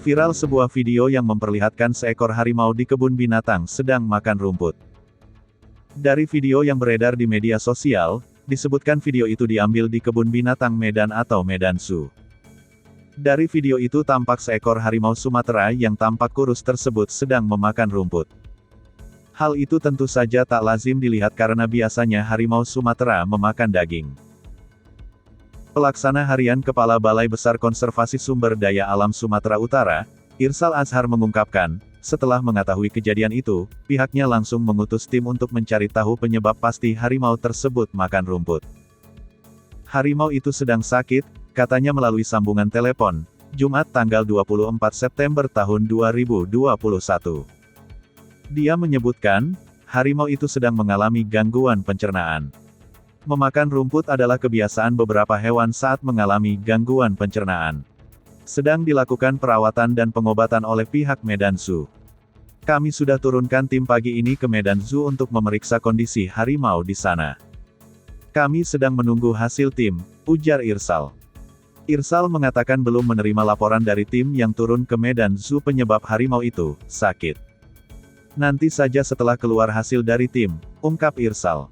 Viral sebuah video yang memperlihatkan seekor harimau di kebun binatang sedang makan rumput. Dari video yang beredar di media sosial, disebutkan video itu diambil di kebun binatang Medan atau Medan Zoo. Dari video itu tampak seekor harimau Sumatera yang tampak kurus tersebut sedang memakan rumput. Hal itu tentu saja tak lazim dilihat karena biasanya harimau Sumatera memakan daging. Pelaksana Harian Kepala Balai Besar Konservasi Sumber Daya Alam Sumatera Utara, Irsal Azhar mengungkapkan, setelah mengetahui kejadian itu, pihaknya langsung mengutus tim untuk mencari tahu penyebab pasti harimau tersebut makan rumput. Harimau itu sedang sakit, katanya melalui sambungan telepon, Jumat tanggal 24 September tahun 2021. Dia menyebutkan, harimau itu sedang mengalami gangguan pencernaan. Memakan rumput adalah kebiasaan beberapa hewan saat mengalami gangguan pencernaan. Sedang dilakukan perawatan dan pengobatan oleh pihak Medan Zoo. Kami sudah turunkan tim pagi ini ke Medan Zoo untuk memeriksa kondisi harimau di sana. Kami sedang menunggu hasil tim, ujar Irsal. Irsal mengatakan belum menerima laporan dari tim yang turun ke Medan Zoo penyebab harimau itu sakit. Nanti saja setelah keluar hasil dari tim, ungkap Irsal.